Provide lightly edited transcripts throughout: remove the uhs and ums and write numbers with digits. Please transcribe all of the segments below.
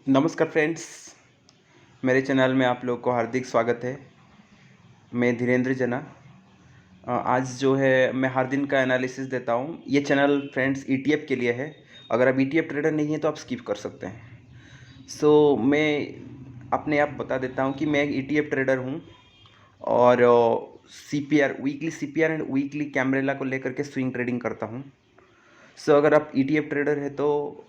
नमस्कार फ्रेंड्स, मेरे चैनल में आप लोग को हार्दिक स्वागत है। मैं धीरेंद्र जना। आज जो है मैं हर दिन का एनालिसिस देता हूँ। ये चैनल फ्रेंड्स ईटीएफ के लिए है। अगर आप ईटीएफ ट्रेडर नहीं हैं तो आप स्किप कर सकते हैं। मैं अपने आप बता देता हूँ कि मैं एक ईटीएफ ट्रेडर हूँ और सीपीआर वीकली एंड वीकली कैमरेला को लेकर के स्विंग ट्रेडिंग करता हूँ। अगर आप ईटीएफ ट्रेडर है तो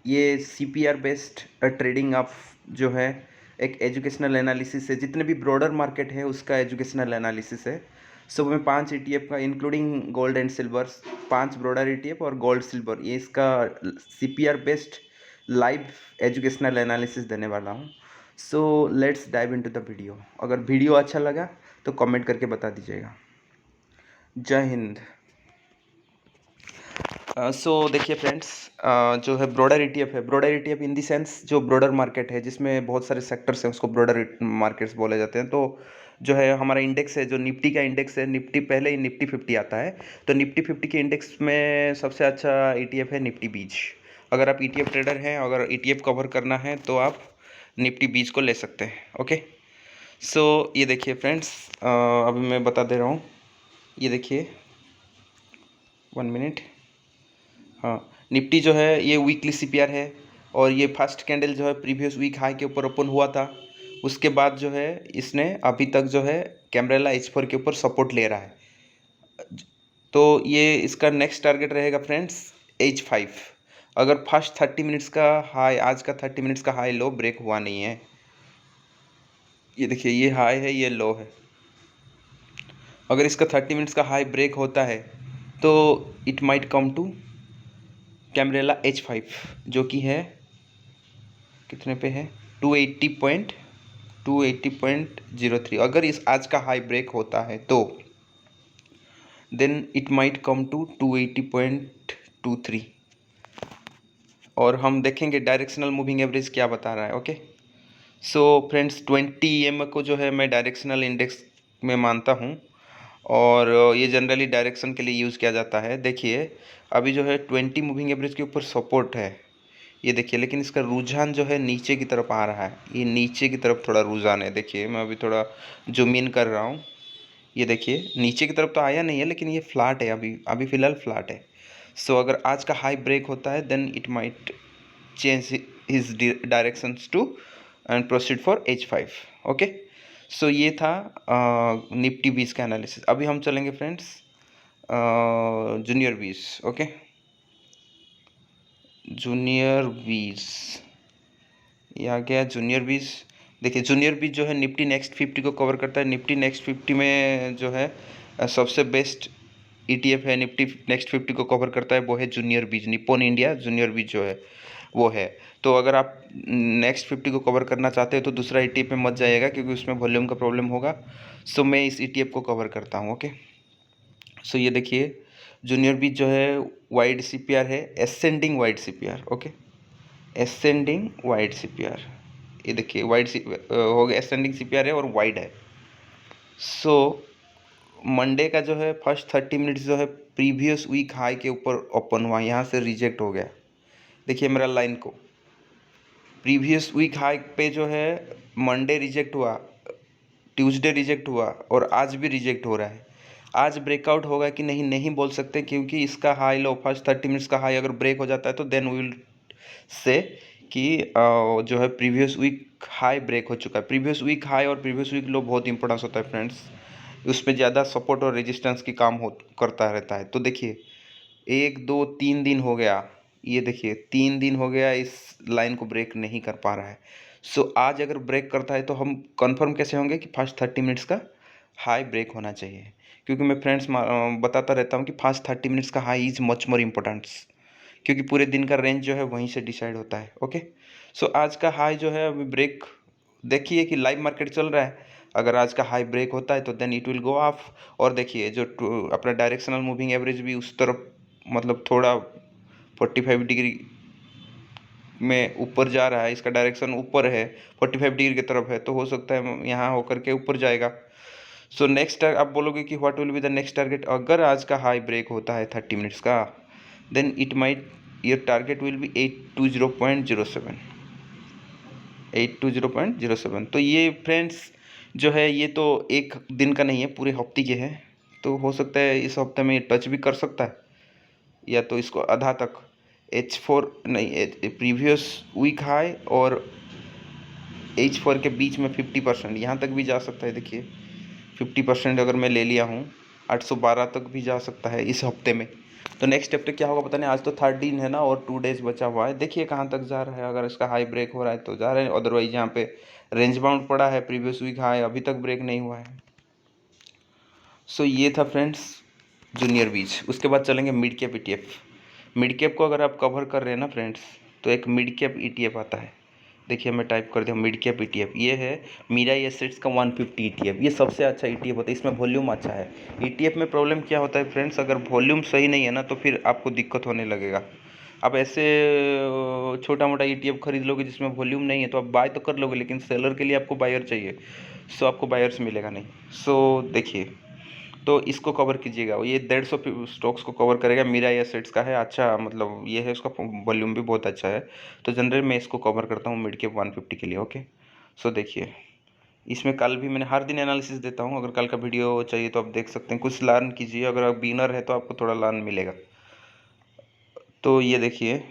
ये सीपीआर बेस्ड ट्रेडिंग आप जो है एक एजुकेशनल एनालिसिस है। जितने भी ब्रॉडर मार्केट है उसका एजुकेशनल एनालिसिस है। मैं 5 ईटीएफ का including gold and silver, 5 broader ETF और गोल्ड सिल्वर, ये इसका CPR based live educational analysis देने वाला हूँ। Let's dive into the video. अगर वीडियो अच्छा लगा तो कमेंट करके बता दीजिएगा। जय हिंद। देखिए फ्रेंड्स, जो है ब्रॉडर ईटीएफ है। Broader ETF in the sense जो ब्रॉडर मार्केट है जिसमें बहुत सारे सेक्टर्स हैं, उसको ब्रॉडर मार्केट्स बोले जाते हैं। तो जो है हमारा इंडेक्स है, जो निफ्टी का इंडेक्स है, निफ्टी पहले ही निफ्टी 50 आता है। तो निफ्टी 50 के इंडेक्स में सबसे अच्छा ईटीएफ है निफ्टी बीज। अगर आप ईटीएफ ट्रेडर हैं, अगर ईटीएफ कवर करना है तो आप निफ्टी बीज को ले सकते हैं। ओके, ये देखिए फ्रेंड्स, अभी मैं बता दे रहा हूँ। ये देखिए, 1 मिनट। हाँ, निफ्टी जो है ये वीकली सीपीआर है और ये फर्स्ट कैंडल जो है प्रीवियस वीक हाई के ऊपर ओपन हुआ था। उसके बाद जो है इसने अभी तक जो है कैमरेला H4 के ऊपर सपोर्ट ले रहा है। तो ये इसका नेक्स्ट टारगेट रहेगा फ्रेंड्स H5। अगर फर्स्ट 30 मिनट्स का हाई, आज का 30 मिनट्स का हाई लो ब्रेक हुआ नहीं है। ये देखिए, ये हाई है, ये लो है। अगर इसका 30 मिनट्स का हाई ब्रेक होता है तो it might come to camarilla H5, जो कि है कितने पे है, 280.03। अगर इस आज का हाई ब्रेक होता है तो then it might come to 280.23। और हम देखेंगे डायरेक्शनल मूविंग एवरेज क्या बता रहा है। ओके, फ्रेंड्स 20 EM को जो है मैं डायरेक्शनल इंडेक्स में मानता हूँ और ये जनरली डायरेक्शन के लिए यूज़ किया जाता है। देखिए, अभी जो है 20 मूविंग एवरेज के ऊपर सपोर्ट है, ये देखिए, लेकिन इसका रुझान जो है नीचे की तरफ आ रहा है। ये नीचे की तरफ थोड़ा रुझान है। देखिए, मैं अभी थोड़ा जूम इन कर रहा हूँ। ये देखिए, नीचे की तरफ तो आया नहीं है, लेकिन ये फ्लैट है, अभी अभी फ़िलहाल फ्लैट है। अगर आज का हाई ब्रेक होता है then it might change his directions to and proceed for H5। Okay, ये था निफ्टी 20 का एनालिसिस। अभी हम चलेंगे फ्रेंड्स जूनियर 20। ओके, जूनियर 20 ये आ गया जूनियर 20। देखिए, जूनियर 20 जो है निफ्टी नेक्स्ट 50 को कवर करता है। निफ्टी नेक्स्ट 50 में जो है सबसे बेस्ट ईटीएफ है, निफ्टी नेक्स्ट 50 को कवर करता है, वो है जूनियर 20। निप्पॉन इंडिया जूनियर 20 जो है वो है। तो अगर आप नेक्स्ट 50 को कवर करना चाहते हैं तो दूसरा ईटीएफ में मत जाइएगा, क्योंकि उसमें वॉल्यूम का प्रॉब्लम होगा। मैं इस ईटीएफ को कवर करता हूँ। ओके, ये देखिए, जूनियर 20 जो है वाइड सीपीआर है, ascending wide CPR. Okay, ascending wide CPR, ये देखिए वाइड हो गया, एसेंडिंग सीपीआर है और वाइड है। मंडे का जो है फर्स्ट 30 मिनट्स जो है प्रीवियस वीक हाई के ऊपर ओपन हुआ, यहाँ से रिजेक्ट हो गया। देखिए मेरा लाइन को, प्रीवियस वीक हाई पे जो है मंडे रिजेक्ट हुआ, ट्यूसडे रिजेक्ट हुआ और आज भी रिजेक्ट हो रहा है। आज ब्रेकआउट होगा कि नहीं, नहीं बोल सकते, क्योंकि इसका हाई लो फर्स्ट 30 मिनट्स का हाई अगर ब्रेक हो जाता है तो देन वी विल से कि जो है प्रीवियस वीक हाई ब्रेक हो चुका है। प्रीवियस वीक हाई और प्रीवियस वीक लो बहुत इंपॉर्टेंस होता है फ्रेंड्स, उसमें ज़्यादा सपोर्ट और रेजिस्टेंस की काम हो करता रहता है। तो देखिए, 1 2 3 दिन हो गया, ये देखिए 3 दिन हो गया इस लाइन को ब्रेक नहीं कर पा रहा है। आज अगर ब्रेक करता है तो हम कंफर्म कैसे होंगे कि फर्स्ट 30 मिनट्स का हाई ब्रेक होना चाहिए, क्योंकि मैं फ्रेंड्स बताता रहता हूँ कि फर्स्ट 30 मिनट्स का high is much more importance, क्योंकि पूरे दिन का रेंज जो है वहीं से डिसाइड होता है। ओके, आज का हाई जो है अभी ब्रेक, देखिए कि लाइव मार्केट चल रहा है, अगर आज का हाई ब्रेक होता है तो then it will go up. और देखिए जो अपना डायरेक्शनल मूविंग एवरेज भी उस तरफ, मतलब थोड़ा 45 डिग्री में ऊपर जा रहा है, इसका डायरेक्शन ऊपर है, 45 डिग्री की तरफ है, तो हो सकता है यहाँ होकर के ऊपर जाएगा। नेक्स्ट आप बोलोगे कि what will be the next target. अगर आज का हाई ब्रेक होता है 30 मिनट्स का, then it might, your target will be 820.07। 820.07। तो ये फ्रेंड्स जो है ये तो एक दिन का नहीं है, पूरे हफ्ते के है। तो हो सकता है इस हफ्ते में टच भी कर सकता है, या तो इसको आधा तक H4 नहीं, प्रीवियस वीक हाई और H4 के बीच में 50% यहाँ तक भी जा सकता है। देखिए 50% अगर मैं ले लिया हूँ 812 तक भी जा सकता है इस हफ्ते में। तो नेक्स्ट हफ्ते क्या होगा पता नहीं। आज तो 13 है ना, और 2 डेज बचा हुआ है। देखिए कहाँ तक जा रहा है। अगर इसका हाई ब्रेक हो रहा है तो जा रहे हैं, अदरवाइज यहाँ पे रेंज बाउंड पड़ा है। प्रीवियस वीक हाई अभी तक ब्रेक नहीं हुआ है। सो ये था फ्रेंड्स जूनियर बीज। उसके बाद चलेंगे mid cap ETF। Mid cap को अगर आप कवर कर रहे हैं ना फ्रेंड्स, तो एक मिड कैप ETF आता है। देखिए मैं टाइप कर दूँ मिड कैप ETF, ये है मीराई एसेट्स का 150 ETF। ये सबसे अच्छा ETF होता है, इसमें वॉल्यूम अच्छा है। ETF में प्रॉब्लम क्या होता है फ्रेंड्स, अगर वॉल्यूम सही नहीं है ना तो फिर आपको दिक्कत होने लगेगा। आप ऐसे छोटा मोटा ETF खरीद लोगे जिसमें वॉल्यूम नहीं है तो आप बाय तो कर लोगे, लेकिन सेलर के लिए आपको बायर चाहिए, सो आपको बायर्स मिलेगा नहीं। सो देखिए, तो इसको कवर कीजिएगा। ये 150 स्टॉक्स को कवर करेगा। मीरा एसेट्स का है, अच्छा मतलब ये है, उसका वॉल्यूम भी बहुत अच्छा है। तो जनरल मैं इसको कवर करता हूँ मिड कैप 150 के लिए। ओके, सो देखिए इसमें कल भी मैंने हर दिन एनालिसिस देता हूँ। अगर कल का वीडियो चाहिए तो आप देख सकते हैं, कुछ लर्न कीजिए। अगर आप बिगिनर है तो आपको थोड़ा लर्न मिलेगा। तो ये देखिए,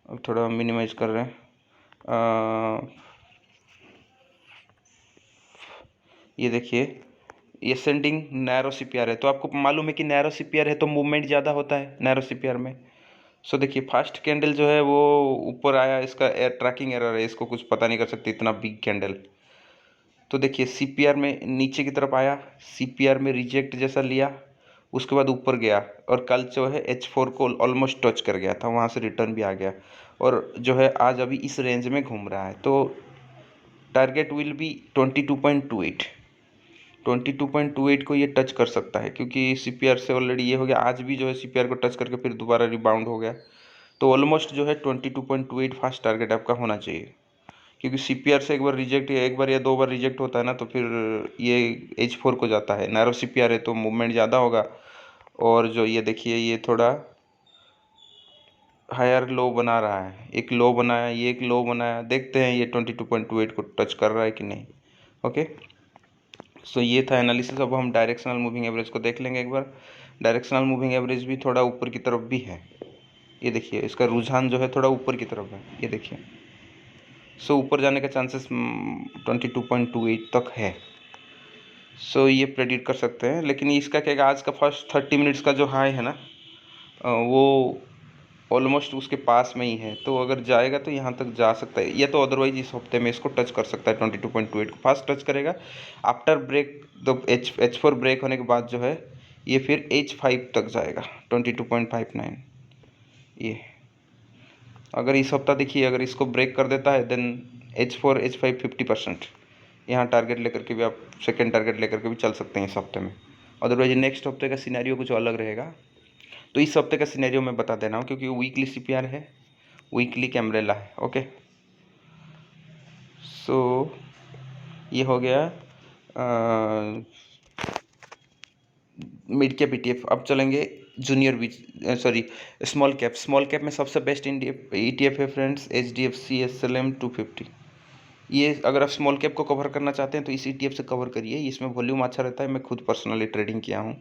अब थोड़ा मिनिमाइज कर रहे हैं। ये देखिए ये सेंडिंग नैरो CPR है। तो आपको मालूम है कि नैरो CPR है तो मूवमेंट ज़्यादा होता है नैरो CPR में। सो देखिए फर्स्ट कैंडल जो है वो ऊपर आया, इसका ट्रैकिंग एरर है, इसको कुछ पता नहीं कर सकते इतना बिग कैंडल। तो देखिए CPR में नीचे की तरफ आया, CPR में रिजेक्ट जैसा लिया, उसके बाद ऊपर गया, और कल जो है H4 को ऑलमोस्ट टच कर गया था, वहाँ से रिटर्न भी आ गया, और जो है आज अभी इस रेंज में घूम रहा है। तो टारगेट विल बी 22.28। 22.28 को ये टच कर सकता है, क्योंकि CPR से ऑलरेडी ये हो गया। आज भी जो है CPR को टच करके फिर दोबारा रिबाउंड हो गया। तो ऑलमोस्ट जो है 22.28 फास्ट टारगेट आपका होना चाहिए, क्योंकि CPR से एक बार रिजेक्ट या एक बार या दो बार रिजेक्ट होता है ना तो फिर ये H4 को जाता है। नैरो CPR है तो मूवमेंट ज़्यादा होगा। और जो ये देखिए ये थोड़ा हायर लो बना रहा है, एक लो बनाया, ये एक लो बनाया। देखते हैं ये 22.28 को टच कर रहा है कि नहीं। ओके, सो ये था एनालिसिस। अब हम डायरेक्शनल मूविंग एवरेज को देख लेंगे एक बार। डायरेक्शनल मूविंग एवरेज भी थोड़ा ऊपर की तरफ भी है। ये देखिए इसका रुझान जो है थोड़ा ऊपर की तरफ है, ये देखिए। सो ऊपर जाने का चांसेस 22.28 तक है। सो ये प्रेडिक्ट कर सकते हैं। लेकिन इसका क्या, आज का फर्स्ट 30 मिनट्स का जो हाई है ना, वो ऑलमोस्ट उसके पास में ही है। तो अगर जाएगा तो यहाँ तक जा सकता है, या तो अदरवाइज इस हफ्ते में इसको टच कर सकता है। 22.28 को फास्ट टच करेगा। आफ्टर ब्रेक तो H4 ब्रेक होने के बाद जो है ये फिर H5 तक जाएगा, 22.59। ये अगर इस हफ्ता देखिए अगर इसको ब्रेक कर देता है देन H4 H5 50%। यहाँ टारगेट लेकर के भी आप सेकेंड टारगेट लेकर के भी चल सकते हैं इस हफ्ते में। अदरवाइज नेक्स्ट हफ्ते का सिनेरियो कुछ अलग रहेगा। तो इस हफ्ते का सिनेरियो मैं बता दे रहा हूँ, क्योंकि वीकली CPR है, वीकली कैमरेला है। ओके, सो ये हो गया मिड कैप ETF। अब चलेंगे junior bees, sorry small cap. Small cap में सबसे बेस्ट ETF है फ्रेंड्स HDFC SLM 250। ये अगर आप स्मॉल कैप को कवर करना चाहते हैं तो इस ETF से कवर करिए। इसमें वॉल्यूम अच्छा रहता है, मैं खुद पर्सनली ट्रेडिंग किया हूँ,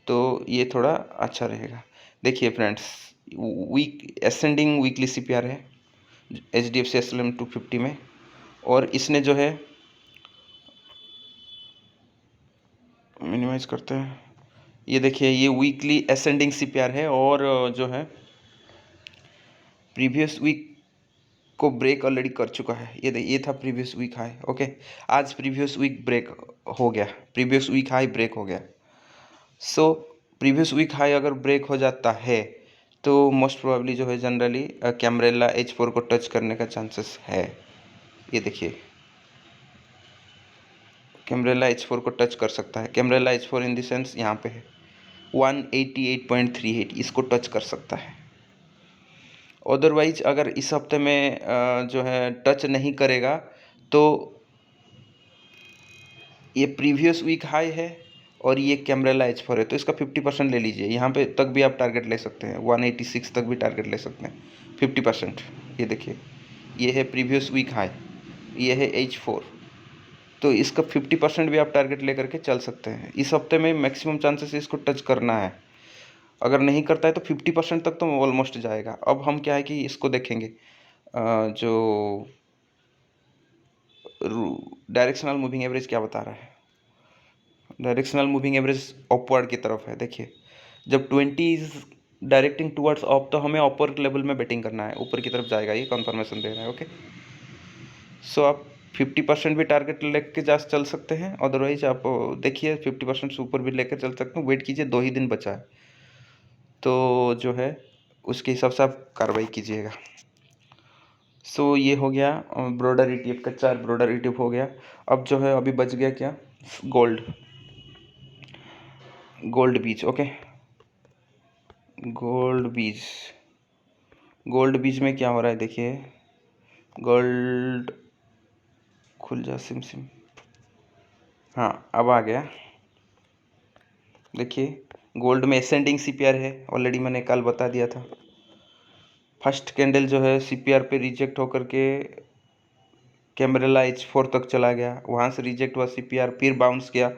तो ये थोड़ा अच्छा रहेगा। देखिए friends week ascending weekly CPR है HDFC SLM 250 में, और इसने जो है मिनिमाइज करते हैं। ये देखिए ये वीकली असेंडिंग CPR है, और जो है प्रीवियस वीक को ब्रेक ऑलरेडी कर चुका है। ये था प्रीवियस वीक हाई। ओके, आज प्रीवियस वीक ब्रेक हो गया, प्रीवियस वीक हाई ब्रेक हो गया। सो प्रीवियस वीक हाई अगर ब्रेक हो जाता है तो मोस्ट प्रोबेबली जो है जनरली कैमरेला H4 को टच करने का चांसेस है। ये देखिए कैमरेला H4 को टच कर सकता है। कैमरेला H4 इन द सेंस यहाँ पे है 188.38, इसको टच कर सकता है। अदरवाइज अगर इस हफ्ते में जो है टच नहीं करेगा तो ये प्रीवियस वीक हाई है और ये कैमरेला H4 है, तो इसका 50% ले लीजिए। यहाँ पे तक भी आप टारगेट ले सकते हैं, 186 तक भी टारगेट ले सकते हैं 50%। ये देखिए ये है प्रीवियस वीक हाई, ये है H4। तो इसका 50% भी आप टारगेट लेकर के चल सकते हैं। इस हफ्ते में मैक्सिमम चांसेस इसको टच करना है। अगर नहीं करता है तो 50% तक तो ऑलमोस्ट जाएगा। अब हम क्या है कि इसको देखेंगे, जो डायरेक्शनल मूविंग एवरेज क्या बता रहा है। डायरेक्शनल मूविंग एवरेज अपवर्ड की तरफ है। देखिए, जब 20 इज डायरेक्टिंग टुवर्ड्स अप तो हमें अपर लेवल में बेटिंग करना है, ऊपर की तरफ जाएगा, ये कंफर्मेशन दे रहा है। ओके, सो आप 50% भी टारगेट लेके जा चल सकते हैं। अदरवाइज आप देखिए 50% से ऊपर भी लेकर चल सकते हैं। वेट कीजिए, 2 ही दिन बचा है, तो जो है उसके हिसाब से आप कार्रवाई कीजिएगा। सो ये हो गया ब्रॉडर ETF का, 4 ब्रॉडर ETF हो गया। अब जो है अभी बच गया क्या, गोल्ड बीज। ओके, गोल्ड बीज में क्या हो रहा है देखिए। गोल्ड खुल जा सिम, हाँ अब आ गया। देखिए, गोल्ड में असेंडिंग CPR है, ऑलरेडी मैंने कल बता दिया था। फर्स्ट कैंडल जो है CPR पे रिजेक्ट होकर के कैमरेला H4 तक चला गया, वहाँ से रिजेक्ट हुआ CPR, फिर बाउंस किया,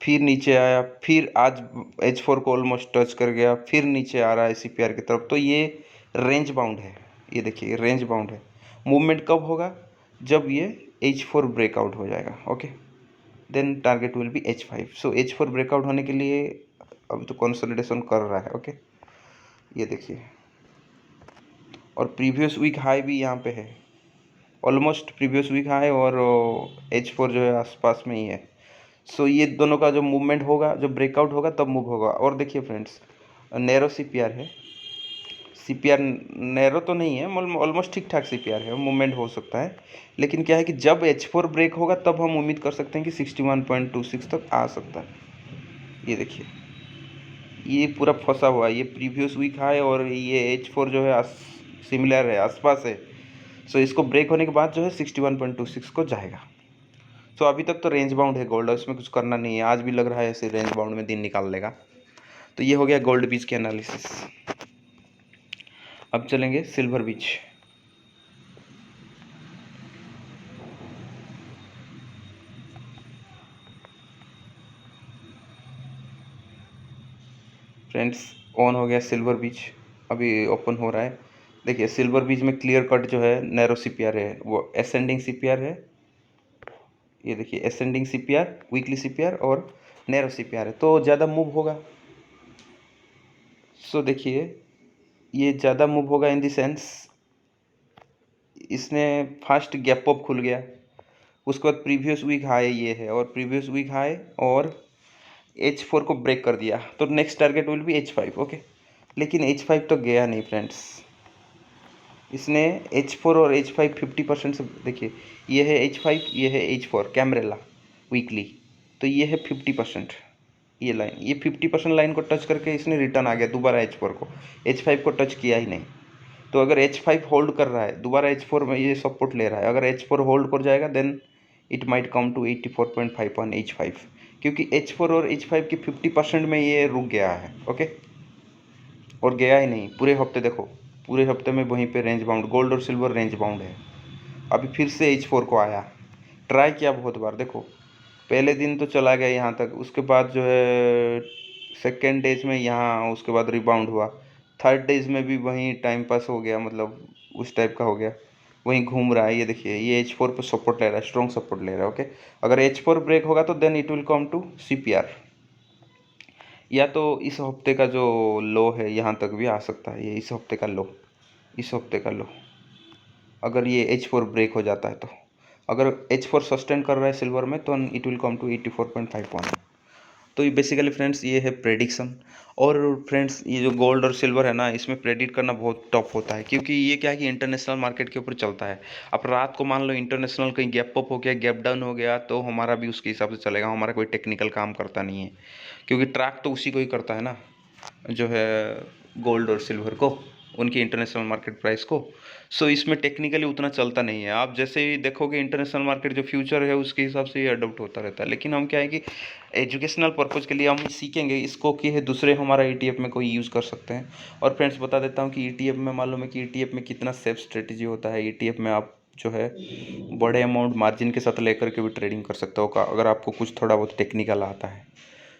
फिर नीचे आया, फिर आज H4 को ऑलमोस्ट टच कर गया, फिर नीचे आ रहा है CPR की तरफ। तो ये रेंज बाउंड है, ये देखिए रेंज बाउंड है। मूवमेंट कब होगा, जब ये H4 ब्रेकआउट हो जाएगा। Okay, then target will be H5। So H4 breakout होने के लिए अभी तो कंसोलिडेशन कर रहा है। ओके, ये देखिए, और प्रीवियस वीक हाई भी यहाँ पे है, ऑलमोस्ट प्रीवियस वीक हाई, और H4 जो है आसपास में ही है। सो ये दोनों का जो मूवमेंट होगा, जो ब्रेकआउट होगा तब मूव होगा। और देखिए फ्रेंड्स, नैरो CPR है, CPR नैरो तो नहीं है, ऑलमोस्ट ठीक ठाक CPR है, मूवमेंट हो सकता है। लेकिन क्या है कि जब H4 ब्रेक होगा तब हम उम्मीद कर सकते हैं कि 61.26 तक आ सकता है। ये देखिए, ये पूरा फंसा हुआ है, ये प्रीवियस वीक हाई और ये H4 जो है सिमिलर है, आसपास है। सो इसको ब्रेक होने के बाद जो है 61.26 को जाएगा। सो अभी तक तो रेंज बाउंड है गोल्ड, इसमें कुछ करना नहीं है। आज भी लग रहा है ऐसे रेंज बाउंड में दिन निकाल लेगा। तो ये हो गया गोल्ड बीच के एनालिसिस। अब चलेंगे सिल्वर बीच। फ्रेंड्स, ऑन हो गया सिल्वर बीच, अभी ओपन हो रहा है। देखिए, सिल्वर बीच में क्लियर कट जो है नैरो CPR है, वो असेंडिंग CPR है। ये देखिए, असेंडिंग CPR, वीकली CPR और नैरो CPR है, तो ज़्यादा मूव होगा। सो देखिए, ये ज़्यादा मूव होगा इन द सेंस, इसने फर्स्ट गैप अप खुल गया, उसके बाद प्रीवियस वीक हाई ये है, और प्रीवियस वीक हाई और H4 को ब्रेक कर दिया, तो next target will be H5। Okay, लेकिन H5 तो गया नहीं फ्रेंड्स, इसने H4 और H5 50% से, देखिए ये है H5, ये है H4 कैमरेला वीकली, तो ये है 50%। ये लाइन, ये 50% लाइन को टच करके इसने रिटर्न आ गया दोबारा H4 को, H5 को टच किया ही नहीं। तो अगर H5 होल्ड कर रहा है, दोबारा H4 में ये सपोर्ट ले रहा है, अगर H4 होल्ड कर जाएगा then it might come to 84.5 on H5, क्योंकि H4 और H5 की 50% में ये रुक गया है। ओके, और गया ही नहीं पूरे हफ्ते। देखो, पूरे हफ्ते में वहीं पे रेंज बाउंड, गोल्ड और सिल्वर रेंज बाउंड है। अभी फिर से H4 को आया, ट्राई किया बहुत बार। देखो, पहले दिन तो चला गया यहाँ तक, उसके बाद जो है सेकेंड डेज में यहाँ, उसके बाद रिबाउंड हुआ, थर्ड डेज में भी वहीं टाइम पास हो गया, मतलब उस टाइप का हो गया, वहीं घूम रहा है। ये देखिए, ये H4 पे सपोर्ट ले रहा है, स्ट्रॉन्ग सपोर्ट ले रहा है। ओके, अगर H4 ब्रेक होगा तो then it will come to CPR, या तो इस हफ्ते का जो लो है यहाँ तक भी आ सकता है, ये इस हफ्ते का लो, इस हफ्ते का लो, अगर ये H4 ब्रेक हो जाता है तो। अगर H4 सस्टेन कर रहा है सिल्वर में तो इट विल कम टू 84.51। तो ये बेसिकली फ्रेंड्स ये है प्रेडिक्शन। और फ्रेंड्स, ये जो गोल्ड और सिल्वर है ना, इसमें प्रेडिक्ट करना बहुत टफ होता है, क्योंकि ये क्या है कि इंटरनेशनल मार्केट के ऊपर चलता है। अब रात को मान लो इंटरनेशनल कहीं गैप अप हो गया, गैप डाउन हो गया, तो हमारा भी उसके हिसाब से चलेगा, हमारा कोई टेक्निकल काम करता नहीं है, क्योंकि ट्रैक तो उसी को ही करता है ना, जो है गोल्ड और सिल्वर को, उनकी इंटरनेशनल मार्केट प्राइस को। सो इसमें टेक्निकली उतना चलता नहीं है। आप जैसे ही देखोगे इंटरनेशनल मार्केट जो फ्यूचर है उसके हिसाब से ये अडोप्ट होता रहता है। लेकिन हम क्या है कि एजुकेशनल पर्पज़ के लिए हम सीखेंगे इसको कि है दूसरे हमारा ETF में कोई यूज़ कर सकते हैं। और फ्रेंड्स, बता देता हूँ कि ETF में मालूम है कि ETF में कितना सेफ स्ट्रेटेजी होता है। ETF में आप जो है बड़े अमाउंट मार्जिन के साथ लेकर के भी ट्रेडिंग कर सकते हो अगर आपको कुछ थोड़ा बहुत टेक्निकल आता है।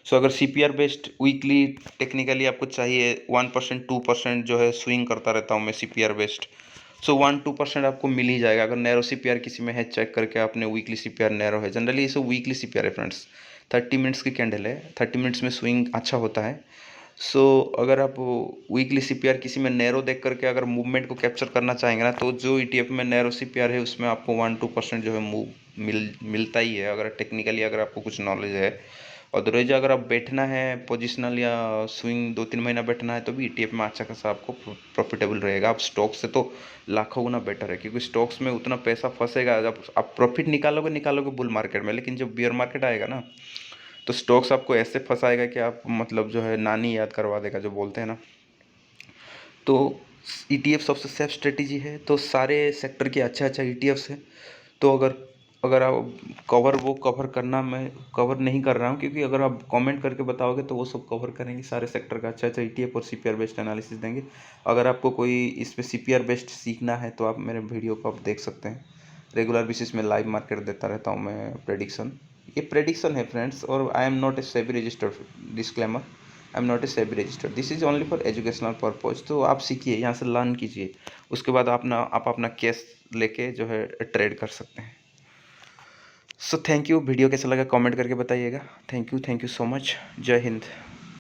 सो अगर CPR बेस्ड वीकली टेक्निकली आपको चाहिए 1% 2% जो है स्विंग करता रहता हूँ मैं CPR बेस्ड। सो 1-2% आपको मिल ही जाएगा। अगर नैरो CPR किसी में है चेक करके आपने वीकली CPR नैरो है, जनरली ये सब वीकली CPR है फ्रेंड्स। 30 मिनट्स की कैंडल है, 30 मिनट्स में स्विंग अच्छा होता है। सो अगर आप वीकली CPR किसी में नैरो देख करके अगर मूवमेंट को कैप्चर करना चाहेंगे ना, तो जो ETF में नैरो CPR है उसमें आपको 1-2% जो है मूव मिलता ही है, अगर टेक्निकली अगर आपको कुछ नॉलेज है। अदरवाइज अगर आप बैठना है पोजिशनल या स्विंग 2-3 महीना बैठना है तो भी ETF में अच्छा खासा आपको प्रॉफिटेबल रहेगा। आप स्टॉक से तो लाखों गुना बेटर है, क्योंकि स्टॉक्स में उतना पैसा फंसेगा। जब आप प्रॉफिट निकालोगे बुल मार्केट में, लेकिन जब बियर मार्केट आएगा ना तो स्टॉक्स आपको ऐसे फंसाएगा कि आप मतलब जो है नानी याद करवा देगा, जो बोलते हैं ना। तो ETF सबसे सेफ स्ट्रेटेजी है। तो सारे सेक्टर के अच्छा अच्छा ETFs है। तो अगर अगर आप कवर करना, मैं कवर नहीं कर रहा हूँ, क्योंकि अगर आप कमेंट करके बताओगे तो वो सब कवर करेंगे, सारे सेक्टर का अच्छा अच्छा ETF और CPR बेस्ड एनालिसिस देंगे। अगर आपको कोई इस पर CPR बेस्ड सीखना है तो आप मेरे वीडियो को आप देख सकते हैं। रेगुलर बेसिस में लाइव मार्केट देता रहता हूँ मैं प्रेडिक्शन। ये प्रेडिक्शन है फ्रेंड्स, और I am not a SEBI registered, disclaimer, I am not a SEBI registered, this is only for educational purpose. तो आप सीखिए, यहाँ से लर्न कीजिए, उसके बाद आप अपना केस लेके जो है ट्रेड कर सकते हैं। So thank you. वीडियो कैसा लगा कमेंट करके बताइएगा। Thank you so much. जय हिंद।